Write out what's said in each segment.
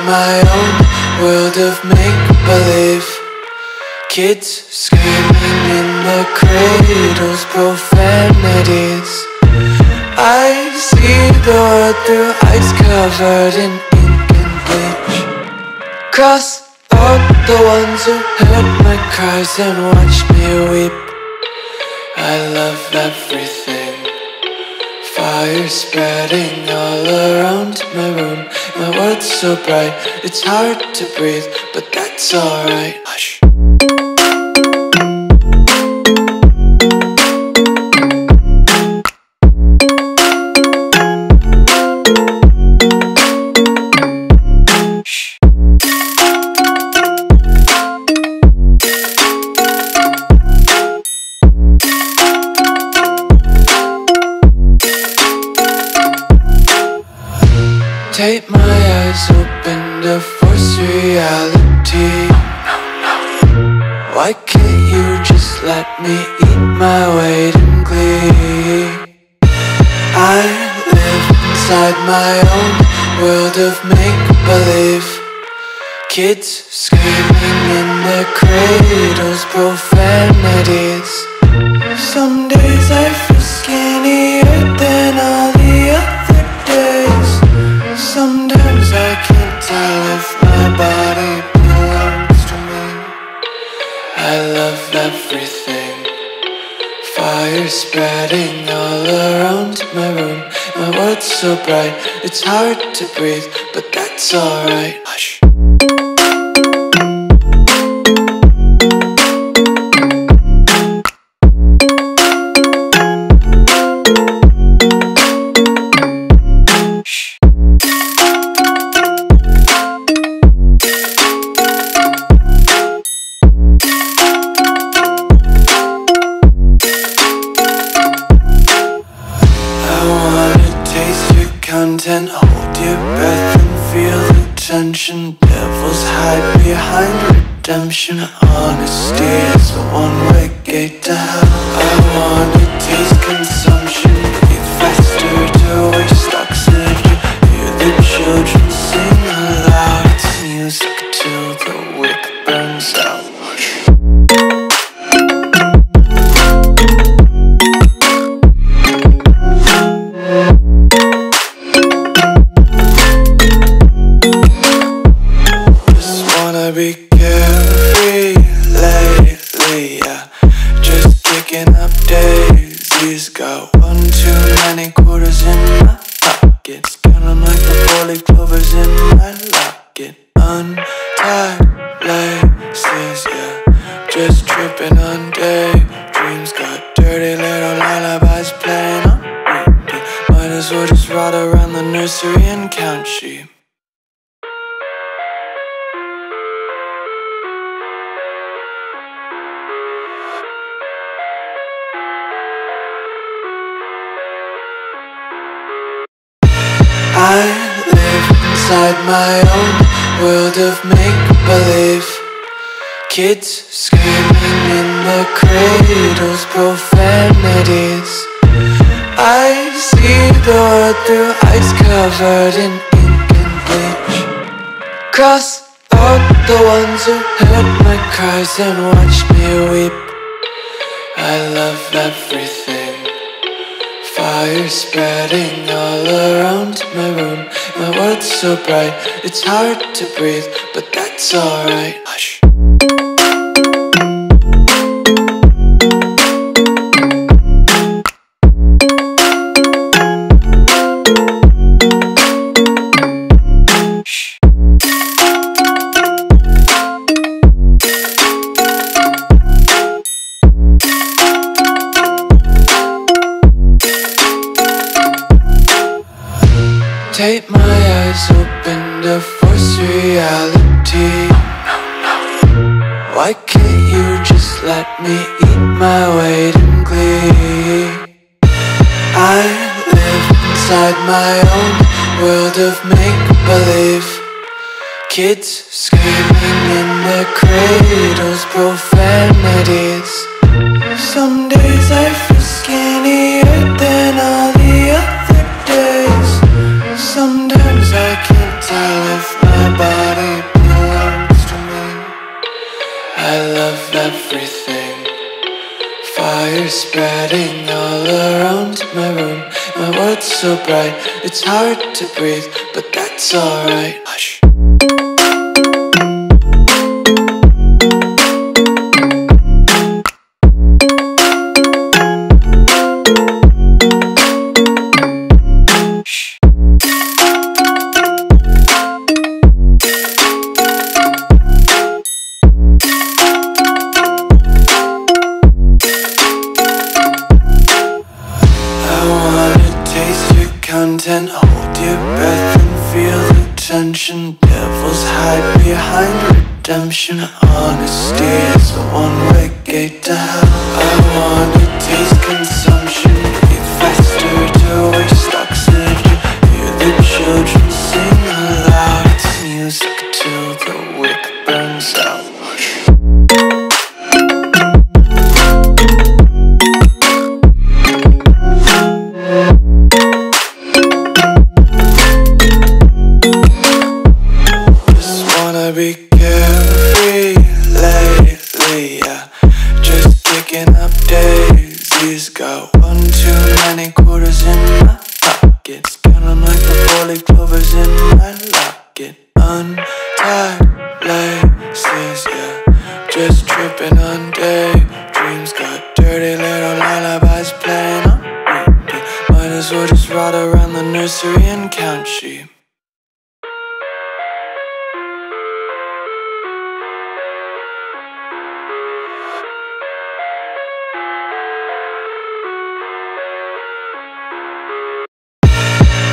my own world of make-believe. Kids screaming in the cradles, profanities. I see the world through eyes covered in ink and bleach. Cross out the ones who heard my cries and watched me weep. I love everything. Fire spreading all around my room. My world's so bright, it's hard to breathe, but that's alright. Hush. Tape my eyes open to force reality. Why can't you just let me eat my weight in glee? I live inside my own world of make-believe. Kids screaming in their cradles, profanities. Some days I feel skinnier than all the other days. Sometimes I can't tell if my body belongs to me. I love everything. Fire spreading all around my room. My world's so bright, it's hard to breathe, but that's alright. Hush. Content, hold your breath and feel the tension. Devils hide behind redemption. Honesty is a one-way gate to hell. I wanna taste consumption. Breathe faster to waste oxygen. Hear the children sing aloud. It's music till the wick burns out. Be carefree lately, yeah. Just kicking up daisies. Got one too many quarters in my pockets. Count 'em like the 4-leaf clovers in my locket. Untied laces, yeah. Just tripping on daydreams. Got dirty little lullabies playing on repeat. Might as well just ride around the nursery and count sheep. I live inside my own world of make-believe. Kids screaming in their cradles, profanities. I see the world through eyes covered in ink and bleach. Cross out the ones who heard my cries and watched me weep. I love everything. Fire spreading all around my room. My world's so bright, it's hard to breathe, but that's alright. Hush. Tape my eyes open to force reality. Why can't you just let me eat my weight in glee? I live inside my own world of make-believe. Kids screaming in their cradles, profanities. Some days I feel skinnier than all the other days. Sometimes I can't tell if my my body belongs to me. I love everything. Fire spreading all around my room. My world's so bright, it's hard to breathe, but that's alright. Hush. Content, hold your breath and feel the tension. Devils hide behind redemption. Honesty is a one-way gate to hell. I wanna taste consumption, breathe faster to waste oxygen. Hear the children sing aloud. It's music till the wick burns out. Be carefree lately, yeah. Just kicking up daisies. Got one too many quarters in my pockets. Count 'em like the 4-leaf clovers in my locket. Untied laces, yeah. Just tripping on daydreams. Got dirty little lullabies playing on repeat. Might as well just ride around the nursery and count sheep.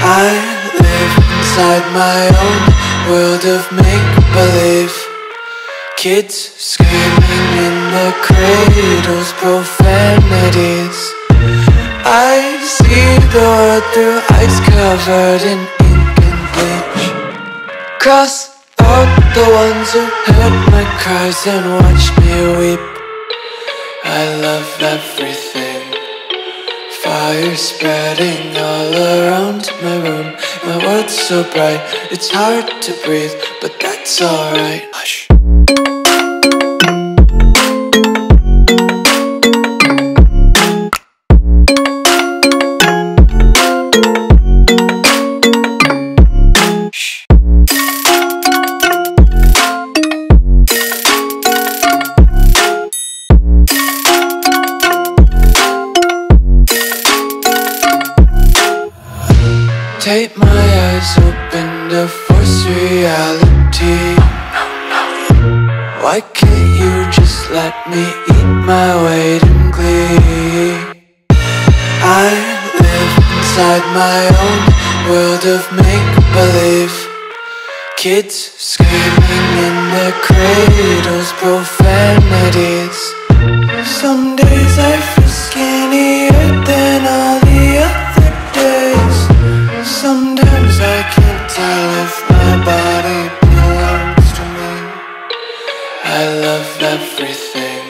I live inside my own world of make-believe. Kids screaming in their cradles, profanities. I see the world through eyes covered in ink and bleach. Cross out the ones who heard my cries and watched me weep. I love everything. Fire spreading all around my room. My world's so bright, it's hard to breathe, but that's alright. Hush. Tape my eyes open to force reality. Why can't you just let me eat my weight in glee? I live inside my own world of make-believe. Kids screaming in their cradles, profanities. Some days I feel skinnier than all the other days. Sometimes I can't tell if my body belongs to me. I love everything.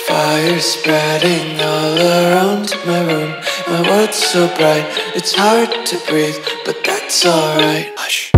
Fire spreading all around my room. My world's so bright, it's hard to breathe, but that's alright. Hush.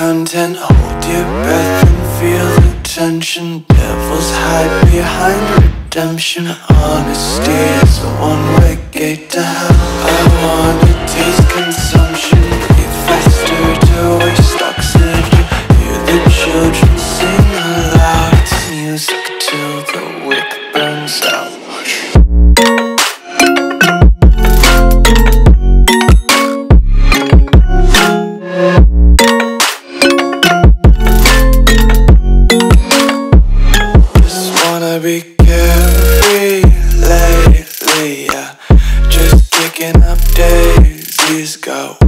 Content, hold your breath and feel the tension. Devils hide behind redemption. Honesty is a one-way gate to hell. I wanna taste consumption, breathe faster to waste oxygen. Hear the children sing aloud. It's music till the wick burns out. Be carefree lately, yeah. Just kicking up daisies. Got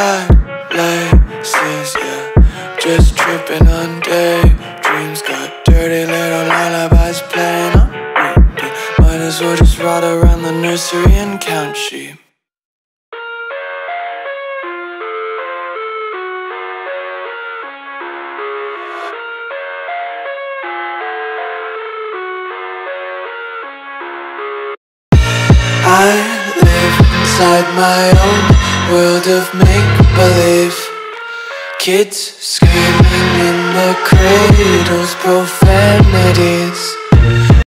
got laces, yeah. Just tripping on daydreams. Got dirty little lullabies playing on repeat. Might as well just ride around the nursery and count sheep. I live inside my own world of make-believe. Kids screaming in the cradles, profanities.